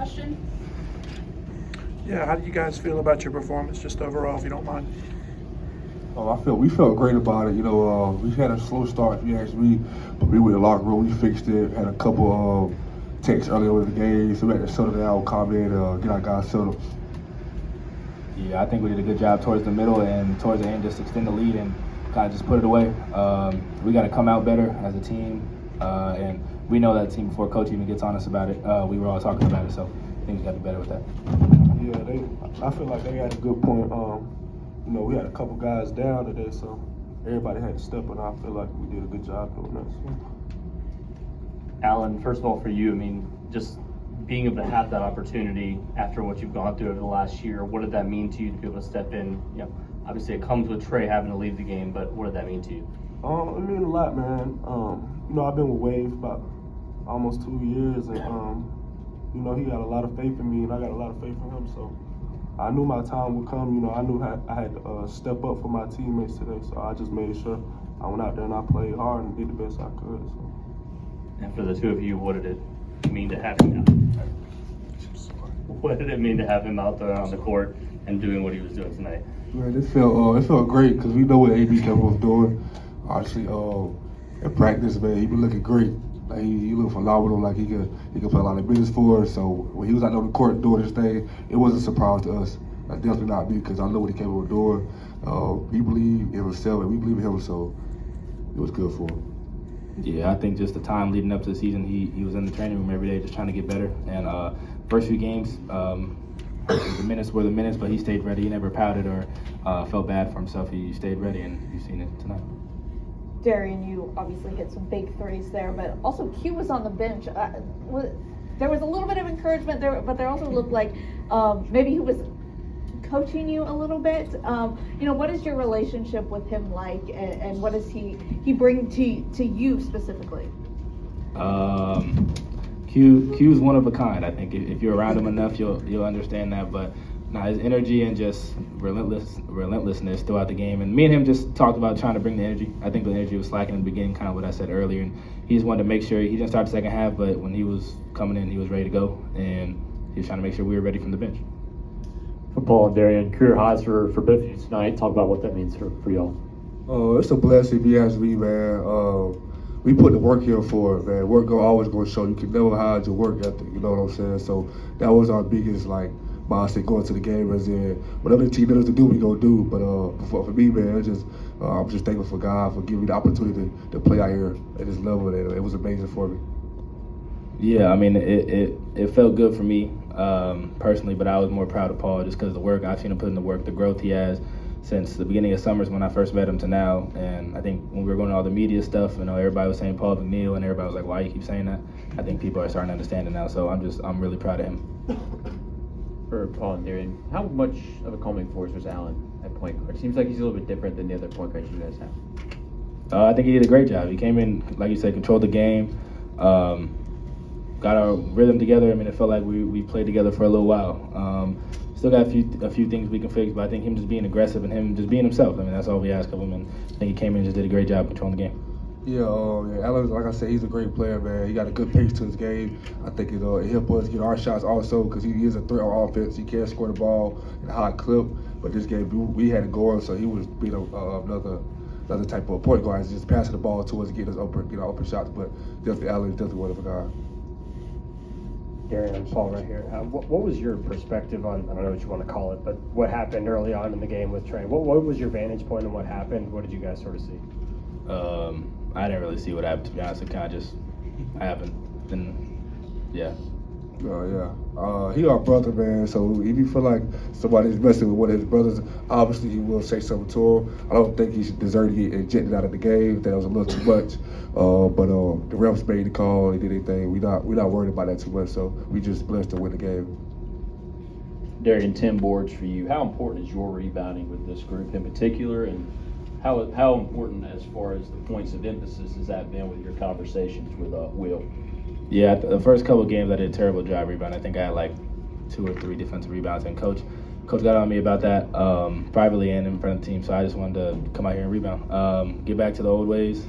question. Yeah, how do you guys feel about your performance, just overall, if you don't mind? We felt great about it. We had a slow start, if you ask me, but we were in the locker room. We fixed it. Had a couple texts earlier in the game, so we had to settle down, calm in, get our guys settled. Yeah, I think we did a good job towards the middle and towards the end, just extend the lead and kind of just put it away. We got to come out better as a team, and we know that team before coach even gets on us about it. We were all talking about it, so things got to be better with that. Yeah, I feel like they had a good point. We had a couple guys down today, so everybody had to step in. I feel like we did a good job doing that. So. Alyn, first of all, for you, just being able to have that opportunity after what you've gone through over the last year, what did that mean to you to be able to step in? Obviously it comes with Trey having to leave the game, but what did that mean to you? It means a lot, man. I've been with Wade for about almost 2 years, and he got a lot of faith in me, and I got a lot of faith in him. So I knew my time would come. I knew I had to step up for my teammates today. So I just made sure I went out there and I played hard and did the best I could. So. And for the two of you, what did it mean to have him out? What did it mean to have him out there on the court and doing what he was doing tonight? Man, it felt great because we know what AB was doing. Actually, in practice, man, he been looking great. Like he looked phenomenal. Like he could play a lot of business for us. So when he was out on the court doing his thing, it wasn't a surprise to us. Like definitely not me, because I know what he capable of doing. He believed in himself, and we believe in him. So it was good for him. Yeah, I think just the time leading up to the season, he was in the training room every day just trying to get better. And first few games, the minutes were the minutes, but he stayed ready. He never pouted or felt bad for himself. He stayed ready, and you've seen it tonight. Darrion, you obviously hit some big threes there, but also Q was on the bench. There was a little bit of encouragement there, but there also looked like maybe he was coaching you a little bit. What is your relationship with him like, and what does he bring to you specifically? Q's one of a kind. I think if you're around him enough, you'll understand that. But his energy and just relentlessness throughout the game. And me and him just talked about trying to bring the energy. I think the energy was slacking in the beginning, kind of what I said earlier. And he just wanted to make sure he didn't start the second half, but when he was coming in, he was ready to go, and he was trying to make sure we were ready from the bench. For Paul and Darrion, career highs for both of you tonight. Talk about what that means for y'all. It's a blessing, if you ask me, man. We put the work here for it, man. Work always going to show. You can never hide your work ethic, you know what I'm saying? So that was our biggest, mindset going to the game, as in whatever the team knows to do, we gonna do. But for me, man, I'm just thankful for God for giving me the opportunity to play out here at this level. And it was amazing for me. Yeah, it felt good for me personally, but I was more proud of Paul just because of the work. I've seen him put in the work, the growth he has since the beginning of summers when I first met him to now. And I think when we were going to all the media stuff, everybody was saying Paul McNeil, and everybody was like, why you keep saying that? I think people are starting to understand it now, so I'm really proud of him. For Paul and Darrion, how much of a calming force was Alyn at point guard? Seems like he's a little bit different than the other point guards you guys have. I think he did a great job. He came in, like you said, controlled the game, got our rhythm together. It felt like we played together for a little while. Still got a few things we can fix, but I think him just being aggressive and him just being himself, that's all we ask of him. And I think he came in and just did a great job controlling the game. Yeah, Alyn, like I said, he's a great player, man. He got a good pace to his game. I think it helped us get our shots also, because he is a threat on offense. He can score the ball in a hot clip, but this game we had it going, so he was being another type of point guard, just passing the ball to us, getting us open shots. But definitely Alyn, definitely one of a guy. Darrion, I'm Paul right here. What was your perspective on, I don't know what you want to call it, but what happened early on in the game with Trey? What was your vantage point on what happened? What did you guys sort of see? I didn't really see what happened, to be honest. It kind of just happened. And yeah. He our brother, man. So if you feel like somebody's messing with one of his brothers, obviously he will say something to him. I don't think he should deserve to get ejected out of the game. That was a little too much. But the refs made the call. They did their thing. We're not worried about that too much. So we just blessed to win the game. Darrion, 10 boards for you. How important is your rebounding with this group in particular, and how important as far as the points of emphasis has that been with your conversations with Will? Yeah, the first couple of games I did a terrible job rebounding. I think I had 2 or 3 defensive rebounds, and coach got on me about that privately and in front of the team. So I just wanted to come out here and rebound, get back to the old ways.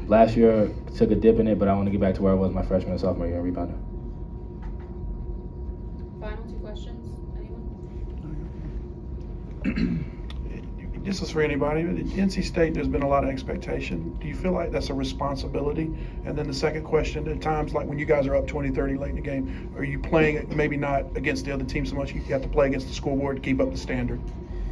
Last year took a dip in it, but I want to get back to where I was my freshman and sophomore year in rebounding. Final two questions, anyone? This is for anybody. But at NC State, there's been a lot of expectation. Do you feel like that's a responsibility? And then the second question, at times like when you guys are up 20-30 late in the game, are you playing maybe not against the other team so much, you have to play against the scoreboard to keep up the standard?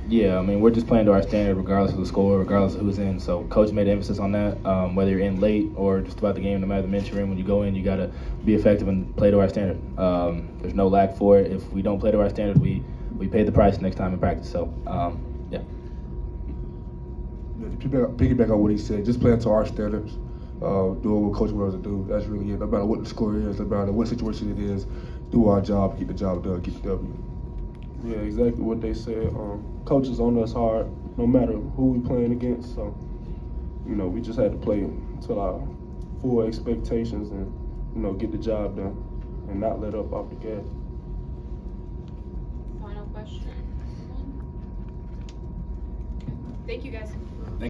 Yeah, I mean, we're just playing to our standard regardless of the score, regardless of who's in. So coach made emphasis on that. Whether you're in late or just about the game, no matter the mention room, when you go in, you got to be effective and play to our standard. There's no lack for it. If we don't play to our standard, we pay the price next time in practice. So, yeah. Piggyback on what he said, just playing to our standards, doing what Coach wants to do. That's really it. No matter what the score is, no matter what situation it is, do our job, get the job done, get the W. Yeah, exactly what they said. Coach is on us hard, no matter who we playing against. So, we just had to play to our full expectations and, get the job done and not let up off the gas. Final question. Thank you guys.